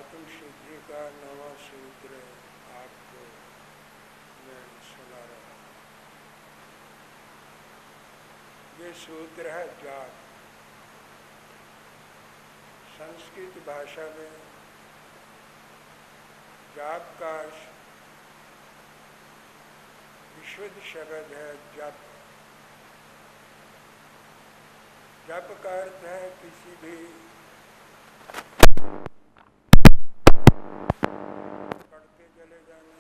आत्मसिद्धि का नवा सूत्र आपको मैं सुना रहा हूँ। ये सूत्र है जाप। संस्कृत भाषा में जाप का विशुद्ध शब्द है जप। जप का अर्थ है किसी भी पढ़ते चले जाना,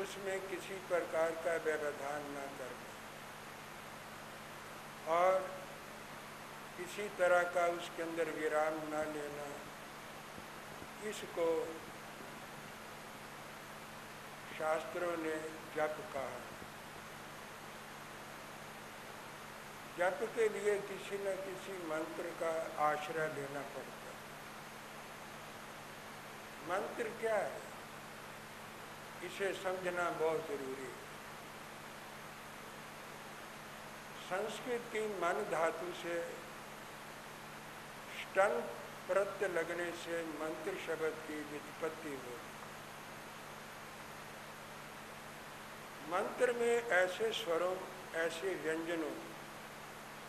उसमें किसी प्रकार का व्यवधान न करना और किसी तरह का उसके अंदर विराम न लेना, इसको शास्त्रों ने जप कहा। जप के लिए किसी न किसी मंत्र का आश्रय लेना पड़ता है। मंत्र क्या है, इसे समझना बहुत जरूरी है। संस्कृत की मन धातु से ष्टन प्रत्यय लगने से मंत्र शब्द की व्युत्पत्ति हुई। मंत्र में ऐसे स्वरों, ऐसे व्यंजनों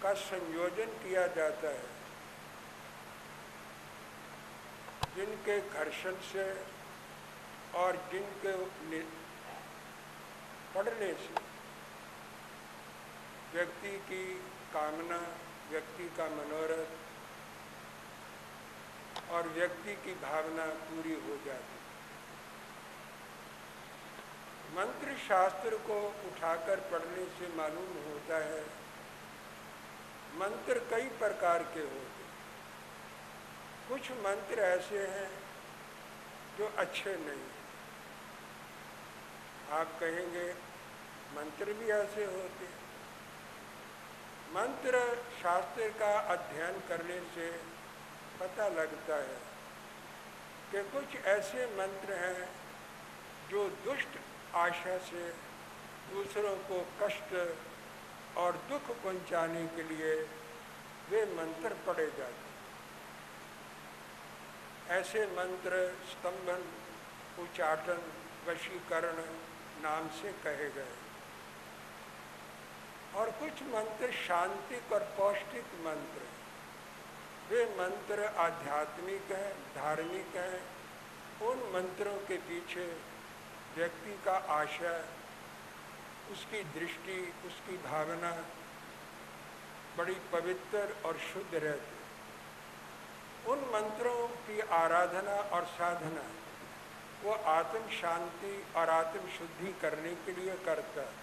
का संयोजन किया जाता है जिनके घर्षण से और जिनके पढ़ने से व्यक्ति की कामना, व्यक्ति का मनोरथ और व्यक्ति की भावना पूरी हो जाती। मंत्र शास्त्र को उठाकर पढ़ने से मालूम होता है मंत्र कई प्रकार के होते। कुछ मंत्र ऐसे हैं जो अच्छे नहीं। आप कहेंगे मंत्र भी ऐसे होते। मंत्र शास्त्र का अध्ययन करने से पता लगता है कि कुछ ऐसे मंत्र हैं जो दुष्ट आशा से दूसरों को कष्ट और दुख पहुंचाने के लिए वे मंत्र पढ़े जाते। ऐसे मंत्र स्तंभन, उच्चाटन, वशीकरण नाम से कहे गए। और कुछ मंत्र शांतिक और पौष्टिक मंत्र, वे मंत्र आध्यात्मिक हैं, धार्मिक हैं। उन मंत्रों के पीछे व्यक्ति का आशय, उसकी दृष्टि, उसकी भावना बड़ी पवित्र और शुद्ध रहती। उन मंत्रों की आराधना और साधना वो आत्म शांति और आत्म शुद्धि करने के लिए करता है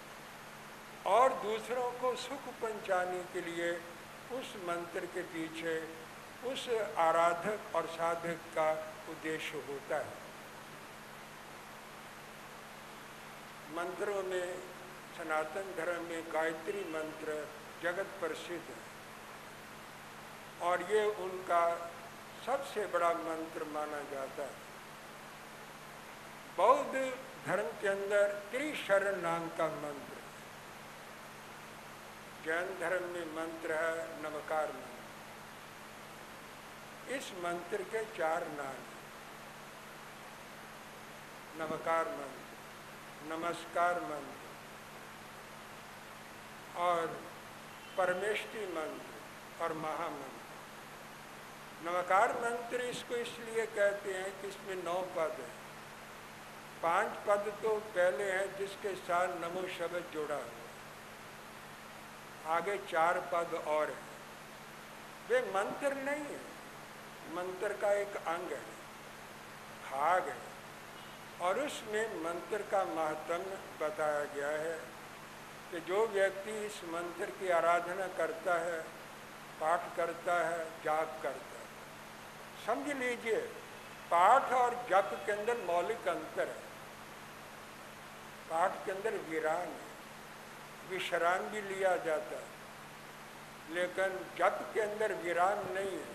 और दूसरों को सुख पहुंचाने के लिए उस मंत्र के पीछे उस आराधक और साधक का उद्देश्य होता है। मंत्रों में सनातन धर्म में गायत्री मंत्र जगत प्रसिद्ध है और ये उनका सबसे बड़ा मंत्र माना जाता है। बौद्ध धर्म के अंदर त्रिशरण नाम का मंत्र, जैन धर्म में मंत्र है नमकार मंत्र। इस मंत्र के 4 नाम हैं। नमकार मंत्र, नमस्कार मंत्र और परमेष्टि मंत्र और महामंत्र। नमकार मंत्र इसको इसलिए कहते हैं कि इसमें 9 पद हैं। 5 पद तो पहले हैं जिसके साथ नमो शब्द जोड़ा हुआ, आगे 4 पद और हैं। वे मंत्र नहीं है, मंत्र का एक अंग है, भाग है और उसमें मंत्र का महत्व बताया गया है कि जो व्यक्ति इस मंत्र की आराधना करता है, पाठ करता है, जाप करता है। समझ लीजिए पाठ और जप के अंदर मौलिक अंतर है। पाठ के अंदर विराम है, विश्राम भी लिया जाता है, लेकिन जप के अंदर विराम नहीं है,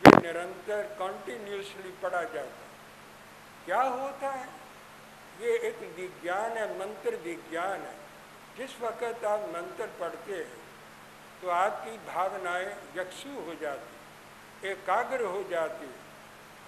ये निरंतर कंटिन्यूसली पढ़ा जाता है। क्या होता है, ये एक विज्ञान है, मंत्र विज्ञान है। जिस वक़्त आप मंत्र पढ़ते हैं तो आपकी भावनाएं यकसू हो जाती, एकाग्र हो जाती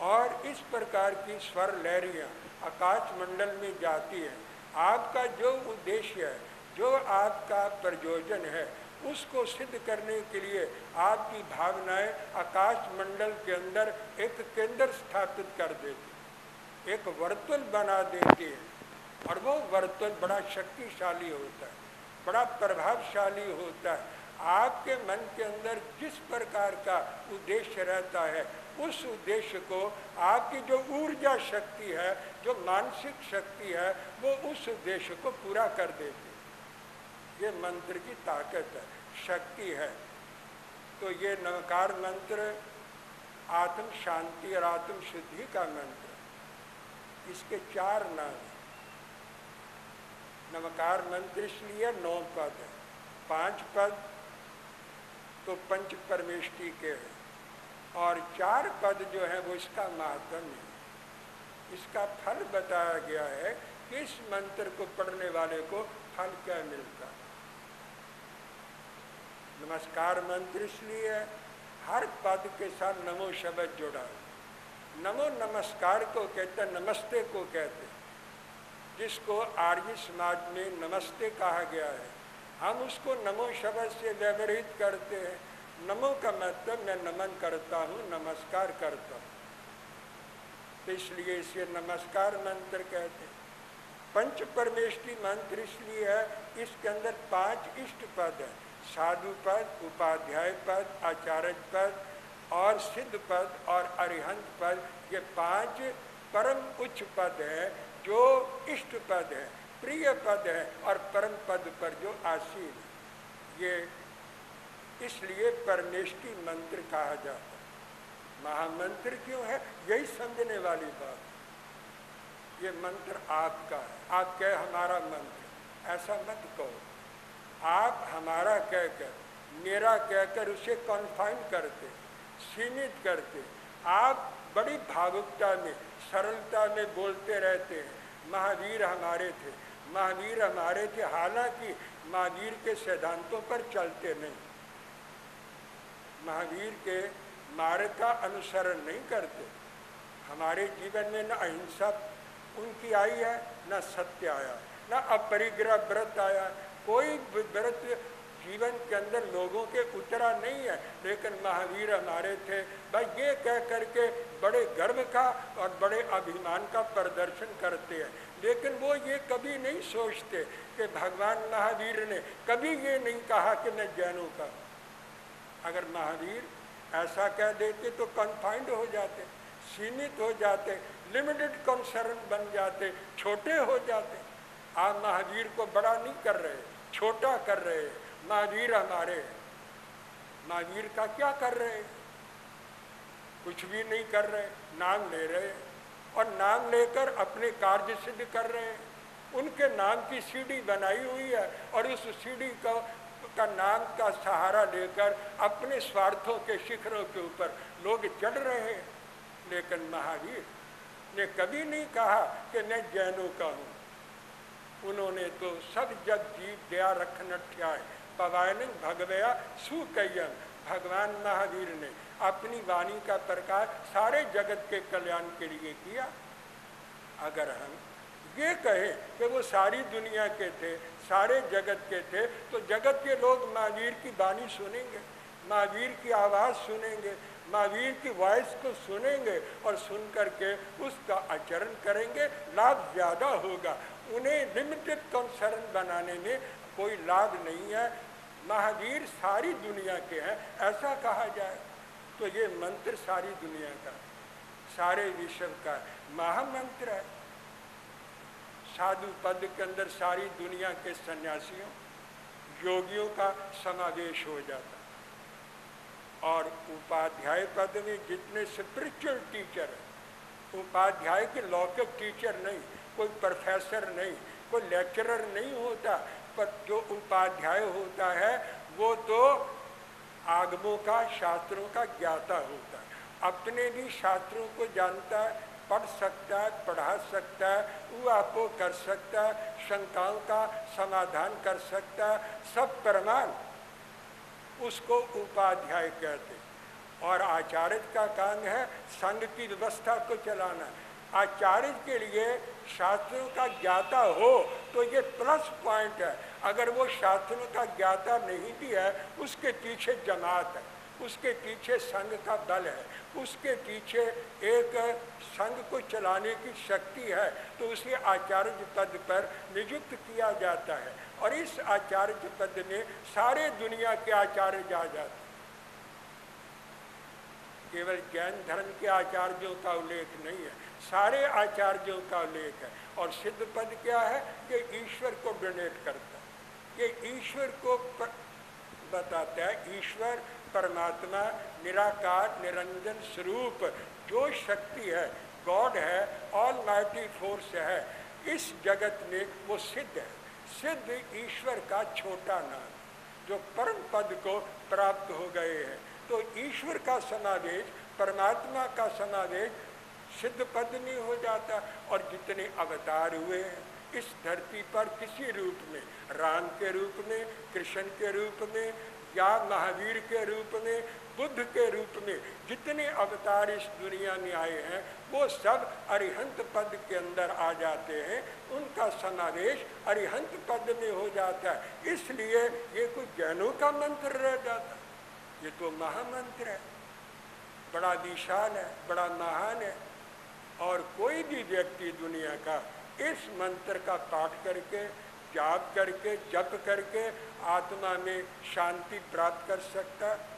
और इस प्रकार की स्वर लहरियाँ आकाश मंडल में जाती हैं। आपका जो उद्देश्य है, जो आपका प्रयोजन है, उसको सिद्ध करने के लिए आपकी भावनाएं आकाश मंडल के अंदर एक केंद्र स्थापित कर देती, एक वर्तुल बना देती है। और वो वर्तुल बड़ा शक्तिशाली होता है, बड़ा प्रभावशाली होता है। आपके मन के अंदर जिस प्रकार का उद्देश्य रहता है, उस उद्देश्य को आपकी जो ऊर्जा शक्ति है, जो मानसिक शक्ति है, वो उस उद्देश्य को पूरा कर देती है। ये मंत्र की ताकत है, शक्ति है। तो ये नमकार मंत्र आत्म शांति और आत्म शुद्धि का मंत्र। इसके 4 नाम। नमकार मंत्र इसलिए 9 पद है, 5 पद तो पंच परमेष्टि के हैं, और 4 पद जो है वो इसका महात्म्य है। इसका फल बताया गया है कि इस मंत्र को पढ़ने वाले को फल क्या मिलता है। नमस्कार मंत्र इसलिए हर पद के साथ नमो शब्द जुड़ा। नमो नमस्कार को कहते, नमस्ते को कहते, जिसको आर्य समाज में नमस्ते कहा गया है, हम उसको नमो शब्द से व्यवहित करते हैं। नमो का मतलब मैं नमन करता हूँ, नमस्कार करता हूँ, तो इसलिए इसे नमस्कार मंत्र कहते हैं। पंच परमेष्टि मंत्र इसलिए है, इसके अंदर 5 इष्ट पद है, साधु पद, उपाध्याय पद, आचार्य पद और सिद्ध पद और अरिहंत पद। ये 5 परम उच्च पद है, जो इष्ट पद है, प्रिय पद है और परम पद पर जो आसीन है। ये इसलिए परमेष्टि मंत्र कहा जाता है। महामंत्र क्यों है, यही समझने वाली बात। ये मंत्र आपका है, आप कहे हमारा मंत्र, ऐसा मत कहो। आप हमारा कहकर, मेरा कहकर उसे कॉन्फाइन करते, सीमित करते। आप बड़ी भावुकता में, सरलता में बोलते रहते हैं, महावीर हमारे थे, महावीर हमारे थे। हालांकि महावीर के सिद्धांतों पर चलते नहीं, महावीर के मार्ग का अनुसरण नहीं करते। हमारे जीवन में न अहिंसा उनकी आई है, न सत्य आया, न अपरिग्रह व्रत आया। कोई व्रत जीवन के अंदर लोगों के उतरा नहीं है, लेकिन महावीर हमारे थे। भाई ये कह करके बड़े गर्व का और बड़े अभिमान का प्रदर्शन करते हैं, लेकिन वो ये कभी नहीं सोचते कि भगवान महावीर ने कभी ये नहीं कहा कि मैं जैनों का। अगर महावीर ऐसा कह देते तो कन्फाइंड हो जाते, सीमित हो जाते, लिमिटेड कंसर्न बन जाते, छोटे हो जाते। आप महावीर को बड़ा नहीं कर रहे, छोटा कर रहे। महावीर हमारे, महावीर का क्या कर रहे? कुछ भी नहीं कर रहे, नाम ले रहे और नाम लेकर अपने कार्य सिद्ध कर रहे हैं। उनके नाम की सीढ़ी बनाई हुई है और उस सीढ़ी का नाम का सहारा लेकर अपने स्वार्थों के शिखरों के ऊपर लोग चढ़ रहे हैं। लेकिन महावीर ने कभी नहीं कहा कि मैं जैनों का हूँ। उन्होंने तो सब जग जीव दया रखन ठ्याय पवायन भगवया सुकय्यम। भगवान महावीर ने अपनी वाणी का प्रकाश सारे जगत के कल्याण के लिए किया। अगर हम ये कहें कि वो सारी दुनिया के थे, सारे जगत के थे, तो जगत के लोग महावीर की वाणी सुनेंगे, महावीर की आवाज़ सुनेंगे, महावीर की वॉइस को सुनेंगे और सुन करके उसका आचरण करेंगे, लाभ ज़्यादा होगा। उन्हें लिमिटेड कंसर्न बनाने में कोई लाभ नहीं है। महावीर सारी दुनिया के हैं ऐसा कहा जाए तो ये मंत्र सारी दुनिया का, सारे विश्व का महामंत्र है। साधु पद के अंदर सारी दुनिया के सन्यासियों, योगियों का समावेश हो जाता। और उपाध्याय पद में जितने स्पिरिचुअल टीचर हैं, उपाध्याय के लौकिक टीचर नहीं, कोई प्रोफेसर नहीं, कोई लेक्चरर नहीं होता, पर जो उपाध्याय होता है वो तो आगमों का, शास्त्रों का ज्ञाता होता है। अपने भी शास्त्रों को जानता है, पढ़ सकता है, पढ़ा सकता है, वो आपको कर सकता है, शंकाओं का समाधान कर सकता है, सब प्रमाण उसको उपाध्याय कहते। और आचार्य का काम है संघ की व्यवस्था को चलाना। आचार्य के लिए शास्त्रों का ज्ञाता हो तो ये प्लस पॉइंट है। अगर वो शास्त्रों का ज्ञाता नहीं भी है, उसके पीछे जमात है, उसके पीछे संघ का बल है, उसके पीछे एक संघ को चलाने की शक्ति है, तो उसे आचार्य पद पर नियुक्त किया जाता है। और इस आचार्य पद में सारे दुनिया के आचार्य जा जाते हैं, केवल जैन धर्म के आचार्यों का उल्लेख नहीं है, सारे आचार्यों का उल्लेख है। और सिद्ध पद क्या है? ये ईश्वर को डोनेट करता है, ये ईश्वर को बताता है। ईश्वर परमात्मा निराकार निरंजन स्वरूप जो शक्ति है, गॉड है, ऑल माइटी फोर्स है इस जगत में, वो सिद्ध है। सिद्ध ईश्वर का छोटा नाम, जो परम पद को प्राप्त हो गए हैं। तो ईश्वर का समावेश, परमात्मा का समावेश सिद्ध पद में हो जाता। और जितने अवतार हुए हैं इस धरती पर किसी रूप में, राम के रूप में, कृष्ण के रूप में, या महावीर के रूप में, बुद्ध के रूप में, जितने अवतार इस दुनिया में आए हैं वो सब अरिहंत पद के अंदर आ जाते हैं, उनका समावेश अरिहंत पद में हो जाता है। इसलिए ये कोई जैनों का मंत्र रह जाता, ये तो महामंत्र है, बड़ा विशाल है, बड़ा महान है। और कोई भी व्यक्ति दुनिया का इस मंत्र का पाठ करके, जाप करके, जप करके आत्मा में शांति प्राप्त कर सकता है,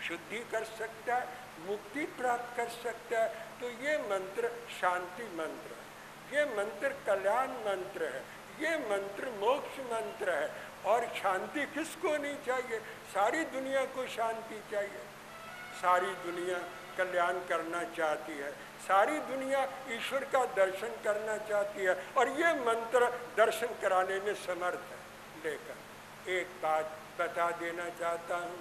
शुद्धि कर सकता है, मुक्ति प्राप्त कर सकता है। तो ये मंत्र शांति मंत्र है, ये मंत्र कल्याण मंत्र है, ये मंत्र मोक्ष मंत्र है। और शांति किसको नहीं चाहिए? सारी दुनिया को शांति चाहिए, सारी दुनिया कल्याण करना चाहती है, सारी दुनिया ईश्वर का दर्शन करना चाहती है। और ये मंत्र दर्शन कराने में समर्थ है। लेकर एक बात बता देना चाहता हूँ,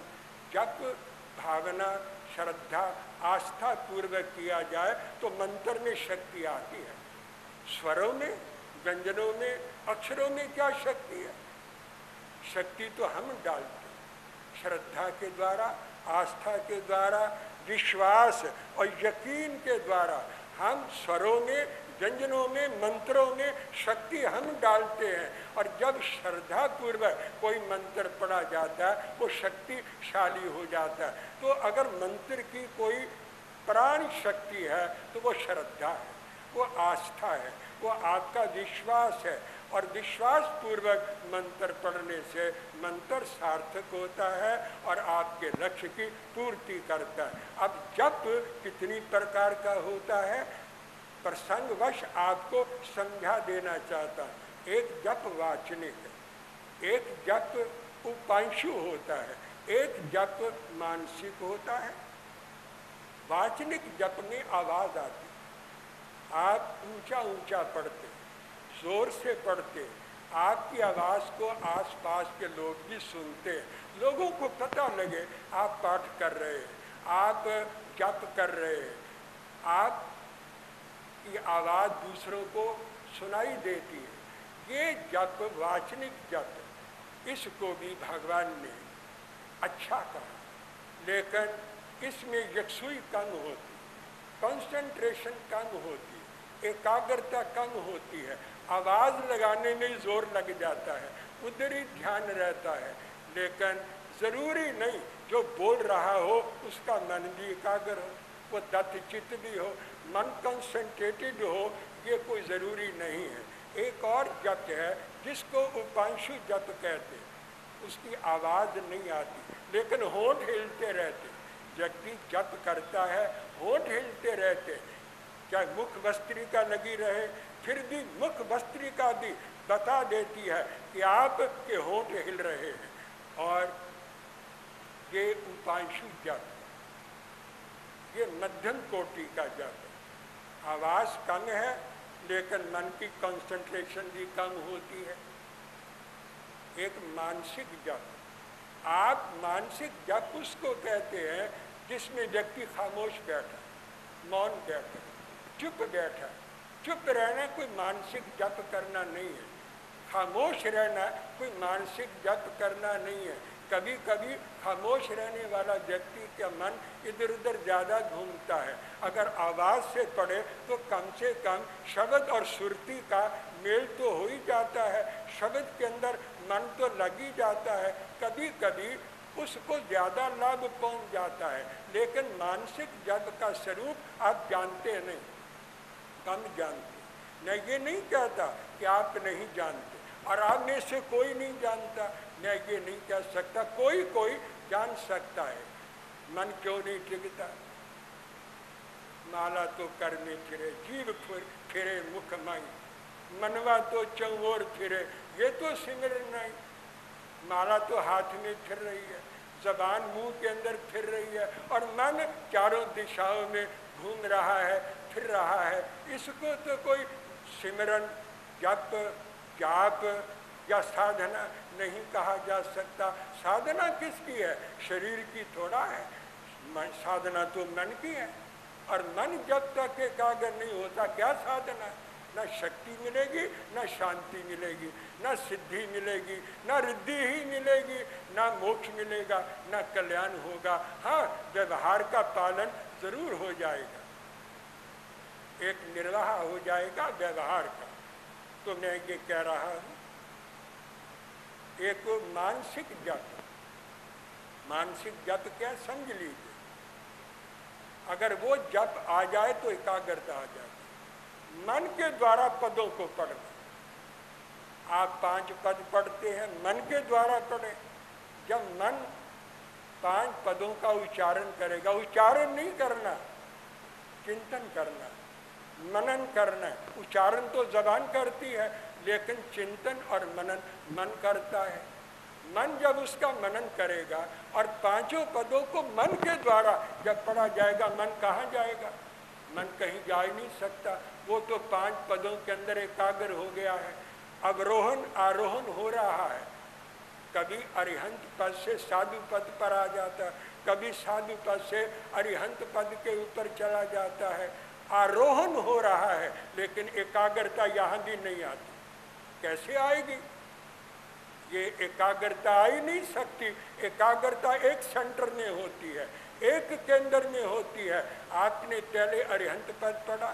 जब भावना, श्रद्धा, आस्था पूर्वक किया जाए तो मंत्र में शक्ति आती है। स्वरों में, व्यंजनों में, अक्षरों में क्या शक्ति है? शक्ति तो हम डालते हैं श्रद्धा के द्वारा, आस्था के द्वारा, विश्वास और यकीन के द्वारा। हम स्वरों में, व्यंजनों में, मंत्रों में शक्ति हम डालते हैं। और जब श्रद्धा पूर्वक कोई मंत्र पढ़ा जाता है वो शक्तिशाली हो जाता है। तो अगर मंत्र की कोई प्राण शक्ति है तो वो श्रद्धा है, वो आस्था है, वो आपका विश्वास है। और विश्वास पूर्वक मंत्र पढ़ने से मंत्र सार्थक होता है और आपके लक्ष्य की पूर्ति करता है। अब जप कितनी प्रकार का होता है, प्रसंगवश आपको समझा देना चाहता हूँ। एक जप वाचनिक है, एक जप उपांशु होता है, एक जप मानसिक होता है। वाचनिक जप में आवाज आती, आप ऊंचा ऊंचा पढ़ते, जोर से पढ़ते, आपकी आवाज को आसपास के लोग भी सुनते, लोगों को पता लगे आप पाठ कर रहे हैं, आप जप कर रहे हैं, आपकी आवाज दूसरों को सुनाई देती है। ये जप वाचनिक जप, इसको भी भगवान ने अच्छा कहा, लेकिन इसमें यकसुई कम होती, कंसंट्रेशन कम होती, एकाग्रता कम होती है, आवाज लगाने में जोर लग जाता है, उधर ही ध्यान रहता है। लेकिन जरूरी नहीं जो बोल रहा हो उसका मन भी एकाग्र हो, वो दत्तचित्त भी हो, मन कंसंट्रेटेड हो, ये कोई जरूरी नहीं है। एक और जप है जिसको उपांशु जप कहते, उसकी आवाज नहीं आती लेकिन होंठ हिलते रहते। व्यक्ति जप करता है, होंठ हिलते रहते, चाहे मुख भस्त्रिका लगी रहे फिर भी मुख भस्त्रिका भी बता देती है कि आपके होंठ हिल रहे हैं। और ये उपांशु जप, ये मध्यम कोटि का जप है। आवाज कम है लेकिन मन की कंसंट्रेशन भी कम होती है। एक मानसिक जप, आप मानसिक जप उसको कहते हैं जिसमें व्यक्ति खामोश बैठा, मौन बैठा, चुप बैठा। चुप रहना कोई मानसिक जप करना नहीं है, खामोश रहना कोई मानसिक जप करना नहीं है। कभी कभी खामोश रहने वाला व्यक्ति का मन इधर उधर ज़्यादा घूमता है। अगर आवाज़ से पढ़े तो कम से कम शब्द और सुरती का मेल तो हो ही जाता है, शब्द के अंदर मन तो लग ही जाता है। कभी कभी उसको ज़्यादा लाभ पहुंच जाता है, लेकिन मानसिक जप का स्वरूप आप जानते नहीं, कम जानते। मैं ये नहीं कहता कि आप नहीं जानते और आप में से कोई नहीं जानता, मैं ये नहीं कह सकता, कोई कोई जान सकता है। मन क्यों नहीं टिकता? माला तो कर में फिरे, जीव फिरे मुखमय, मनवा तो चौओर फिरे, ये तो सिमरन नहीं। माला तो हाथ में फिर रही है, जबान मुंह के अंदर फिर रही है और मन चारों दिशाओं में घूम रहा है, फिर रहा है। इसको तो कोई सिमरन, जप, जाप या साधना नहीं कहा जा सकता। साधना किसकी है? शरीर की थोड़ा है, साधना तो मन की है। और मन जब तक एकाग्र नहीं होता क्या साधना? न शक्ति मिलेगी, न शांति मिलेगी, न सिद्धि मिलेगी, न रिद्धि ही मिलेगी, न मोक्ष मिलेगा, न कल्याण होगा। हाँ, व्यवहार का पालन जरूर हो जाएगा, एक निर्वाह हो जाएगा व्यवहार का। तो मैं ये कह रहा हूँ, एक मानसिक जप, मानसिक जप क्या समझ लीजिए। अगर वो जप आ जाए तो एकाग्रता आ जाती। मन के द्वारा पदों को पढ़ना। आप 5 पद पढ़ते हैं, मन के द्वारा पढ़े। जब मन 5 पदों का उच्चारण करेगा, उच्चारण नहीं करना, चिंतन करना, मनन करना। उच्चारण तो जबान करती है, लेकिन चिंतन और मनन मन करता है। मन जब उसका मनन करेगा और 5 पदों को मन के द्वारा जब पढ़ा जाएगा, मन कहाँ जाएगा? मन कहीं जा ही नहीं सकता। वो तो 5 पदों के अंदर एकाग्र हो गया है। अवरोहन आरोहण हो रहा है। कभी अरिहंत पद से साधु पद पर आ जाता है, कभी साधु पद से अरिहंत पद के ऊपर चला जाता है। आरोहण हो रहा है, लेकिन एकाग्रता यहाँ भी नहीं आती। कैसे आएगी? ये एकाग्रता आ ही नहीं सकती। एकाग्रता एक सेंटर में होती है, एक केंद्र में होती है। आपने पहले अरिहंत पद पढ़ा,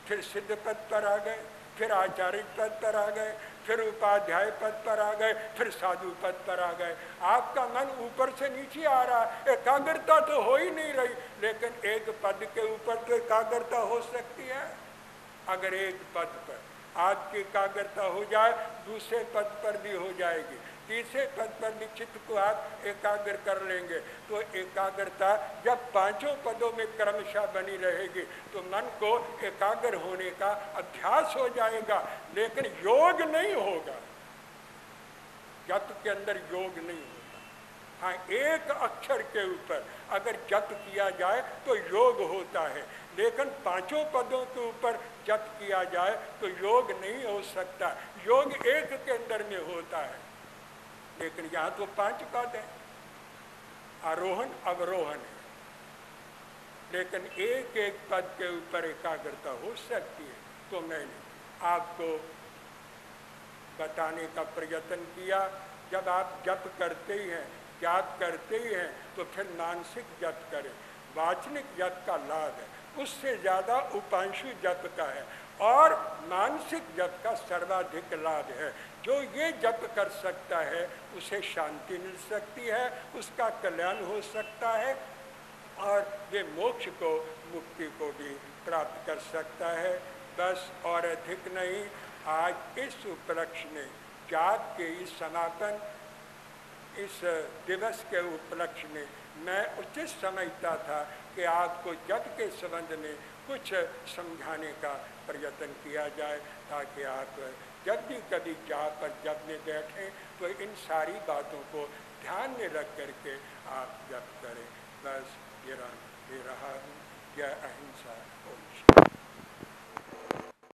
फिर सिद्ध पद पर आ गए, फिर आचार्य पद पर आ गए, फिर उपाध्याय पद पर आ गए, फिर साधु पद पर आ गए। आपका मन ऊपर से नीचे आ रहा है, एकाग्रता तो हो ही नहीं रही। लेकिन एक पद के ऊपर तो एकाग्रता हो सकती है। अगर एक पद पर आपकी एकाग्रता हो जाए, दूसरे पद पर भी हो जाएगी, तीसरे पद पर भी चित्त को आप एकाग्र कर लेंगे। तो एकाग्रता जब 5 पदों में क्रमशः बनी रहेगी तो मन को एकाग्र होने का अभ्यास हो जाएगा, लेकिन योग नहीं होगा। जप के अंदर योग नहीं होता। हाँ, एक अक्षर के ऊपर अगर जप किया जाए तो योग होता है, लेकिन 5 पदों के ऊपर जप किया जाए तो योग नहीं हो सकता। योग एक के अंदर में होता है, लेकिन यहाँ तो 5 पद है, आरोहण अवरोहण है, लेकिन एक एक पद के ऊपर एकाग्रता हो सकती है। तो मैंने आपको बताने का प्रयत्न किया, जब आप जप करते ही हैं, जाप करते ही हैं, तो फिर मानसिक जप करें। वाचनिक जप का लाभ है, उससे ज़्यादा उपांशु जप का है, और मानसिक जप का सर्वाधिक लाभ है। जो ये जप कर सकता है उसे शांति मिल सकती है, उसका कल्याण हो सकता है, और वे मोक्ष को, मुक्ति को भी प्राप्त कर सकता है। बस और अधिक नहीं। आज इस उपलक्ष्य में, जाप के इस समापन, इस दिवस के उपलक्ष्य में मैं उचित समझता था कि आपको जप के संबंध में कुछ समझाने का प्रयत्न किया जाए, ताकि आप जब भी कभी जाप पर जप में बैठें तो इन सारी बातों को ध्यान में रख करके आप जप करें। बस ये रहा हूँ। जय अहिंसा। ओम शांति।